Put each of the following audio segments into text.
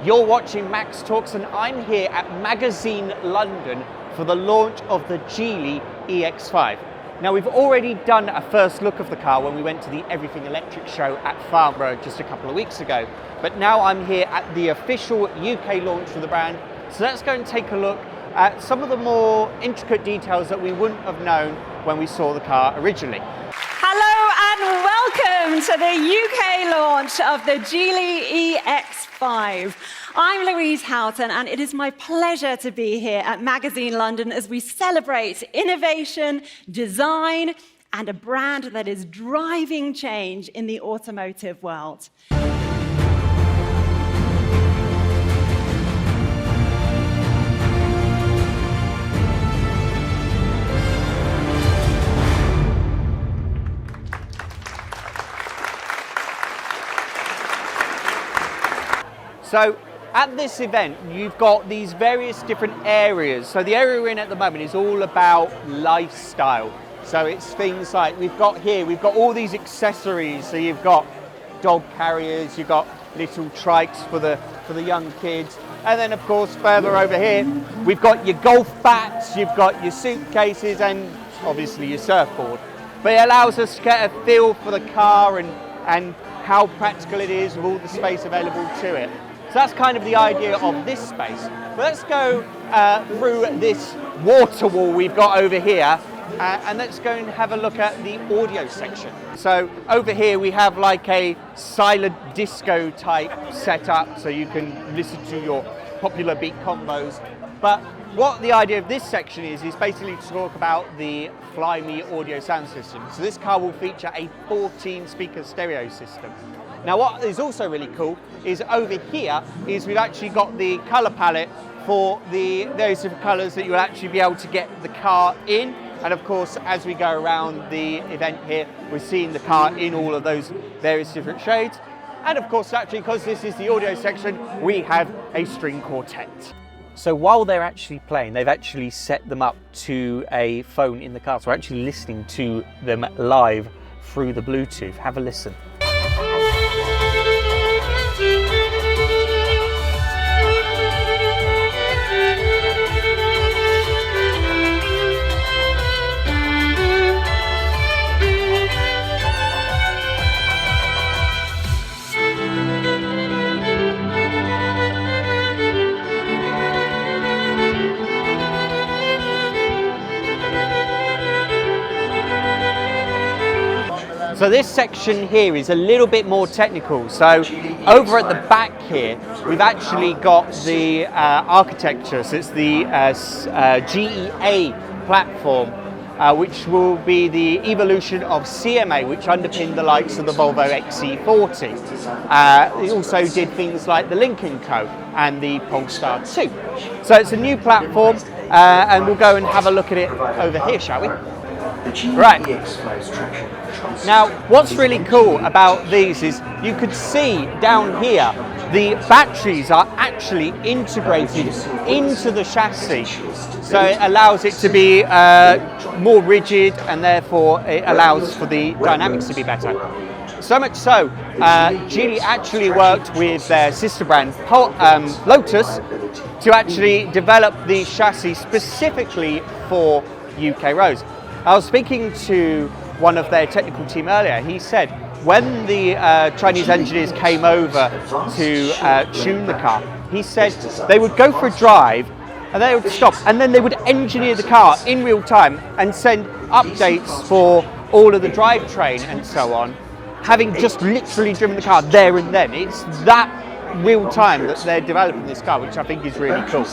You're watching Max Talks and I'm here at Magazine London for the launch of the Geely EX5. Now we've already done a first look of the car when we went to the Everything Electric show at Farnborough just a couple of weeks ago. But now I'm here at the official UK launch for the brand. So let's go and take a look at some of the more intricate details that we wouldn't have known when we saw the car originally. Hello and welcome to the UK launch of the Geely EX5. I'm Louise Houghton and it is my pleasure to be here at Magazine London as we celebrate innovation, design, and a brand that is driving change in the automotive world. So at this event, you've got these various different areas. So the area we're in at the moment is all about lifestyle. So it's things like we've got all these accessories. So you've got dog carriers, you've got little trikes for the young kids. And then of course, further over here, we've got your golf bats, you've got your suitcases and obviously your surfboard. But it allows us to get a feel for the car and how practical it is with all the space available to it. So that's kind of the idea of this space. But let's go through this water wall we've got over here and let's go and have a look at the audio section. So over here we have like a silent disco type setup so you can listen to your popular beat combos. But what the idea of this section is basically to talk about the Fly Me audio sound system. So this car will feature a 14 speaker stereo system. Now what is also really cool is over here is we've actually got the colour palette for the various different colours that you'll actually be able to get the car in. And of course, as we go around the event here, we're seeing the car in all of those various different shades. And of course, actually, because this is the audio section, we have a string quartet. So while they're actually playing, they've actually set them up to a phone in the car. So we're actually listening to them live through the Bluetooth. Have a listen. So this section here is a little bit more technical. So over at the back here, we've actually got the architecture. So it's the GEA platform, which will be the evolution of CMA, which underpinned the likes of the Volvo XC40. It also did things like the Lincoln Co. and the Polestar 2. So it's a new platform, and we'll go and have a look at it over here, shall we? Right. Now, what's really cool about these is you could see down here the batteries are actually integrated into the chassis. So it allows it to be more rigid and therefore it allows for the dynamics to be better. So much so, Geely actually worked with their sister brand Lotus to actually develop the chassis specifically for UK roads. I was speaking to one of their technical team earlier. He said when the Chinese engineers came over to tune the car, he said they would go for a drive and they would stop and then they would engineer the car in real time and send updates for all of the drivetrain and so on, having just literally driven the car there and then. It's that real time that they're developing this car, which I think is really cool.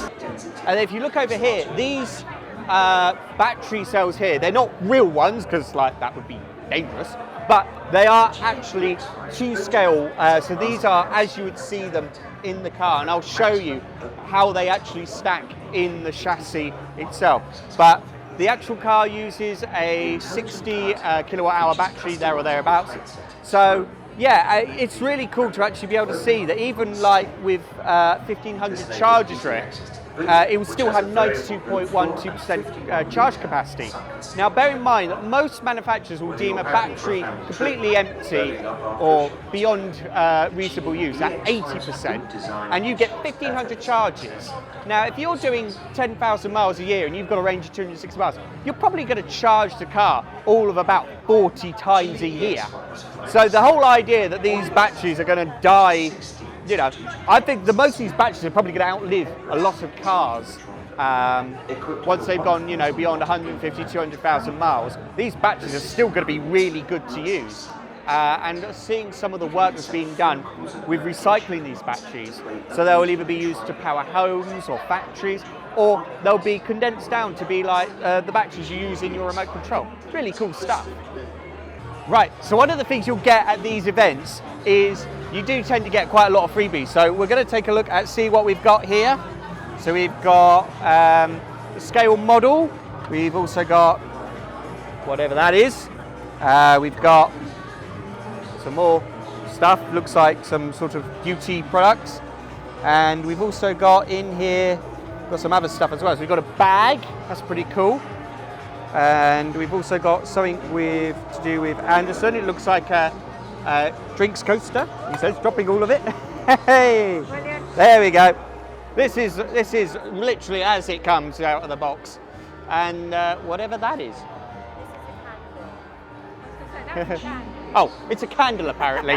And if you look over here, these battery cells here, they're not real ones because like that would be dangerous, but they are actually to scale. So these are as you would see them in the car, and I'll show you how they actually stack in the chassis itself. But the actual car uses a 60 kilowatt hour battery there or thereabouts. So yeah, it's really cool to actually be able to see that even like with 1500 charges for it, it will still have 92.12% charge capacity. Now bear in mind that most manufacturers will deem a battery completely empty or beyond reasonable use at 80%, and you get 1,500 charges. Now if you're doing 10,000 miles a year and you've got a range of 260 miles, you're probably going to charge the car all of about 40 times a year. So the whole idea that these batteries are going to die, you know, I think most of these batteries are probably going to outlive a lot of cars. Once they've gone, you know, beyond 150, 200,000 miles, these batteries are still going to be really good to use. And seeing some of the work that's being done with recycling these batteries, so they'll either be used to power homes or factories, or they'll be condensed down to be like the batteries you use in your remote control. It's really cool stuff. Right, so one of the things you'll get at these events is you do tend to get quite a lot of freebies. So we're going to take a look at see what we've got here. So we've got the scale model. We've also got whatever that is. We've got some more stuff. Looks like some sort of beauty products. And we've also got in here, got some other stuff as well. So we've got a bag. That's pretty cool. And we've also got something to do with Anderson. It looks like a drinks coaster. He says, dropping all of it. Hey, brilliant. There we go. This is literally as it comes out of the box, and whatever that is. Oh, it's a candle apparently.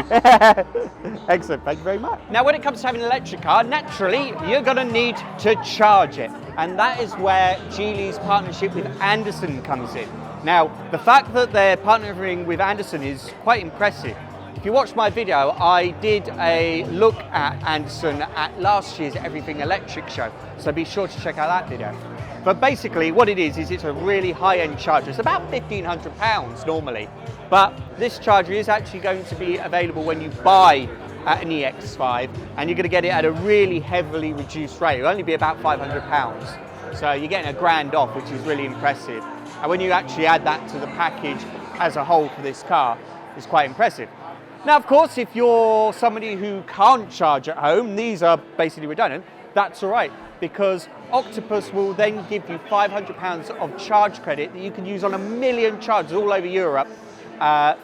Excellent, thank you very much. Now when it comes to having an electric car, naturally you're going to need to charge it, and that is where Geely's partnership with Anderson comes in. Now the fact that they're partnering with Anderson is quite impressive. If you watched my video, I did a look at Anderson at last year's Everything Electric show, so be sure to check out that video. But basically what it is it's a really high-end charger. It's about £1,500 normally, but this charger is actually going to be available when you buy an EX5, and you're going to get it at a really heavily reduced rate. It'll only be about £500. So you're getting £1,000 off, which is really impressive. And when you actually add that to the package as a whole for this car, it's quite impressive. Now, of course, if you're somebody who can't charge at home, these are basically redundant, that's all right, because Octopus will then give you £500 of charge credit that you can use on 1 million chargers all over Europe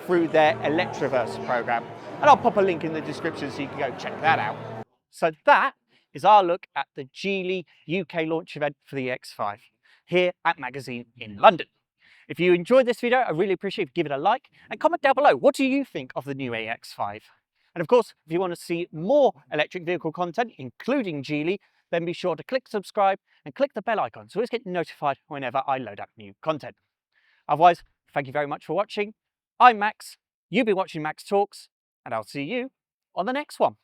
through their Electroverse program. And I'll pop a link in the description so you can go check that out. So that is our look at the Geely UK launch event for the EX5 here at Magazine in London. If you enjoyed this video, I really appreciate if you give it a like and comment down below. What do you think of the new EX5? And of course, if you want to see more electric vehicle content, including Geely, then be sure to click subscribe and click the bell icon so always get notified whenever I load up new content. Otherwise, thank you very much for watching. I'm Max, you've been watching Max Talks, and I'll see you on the next one.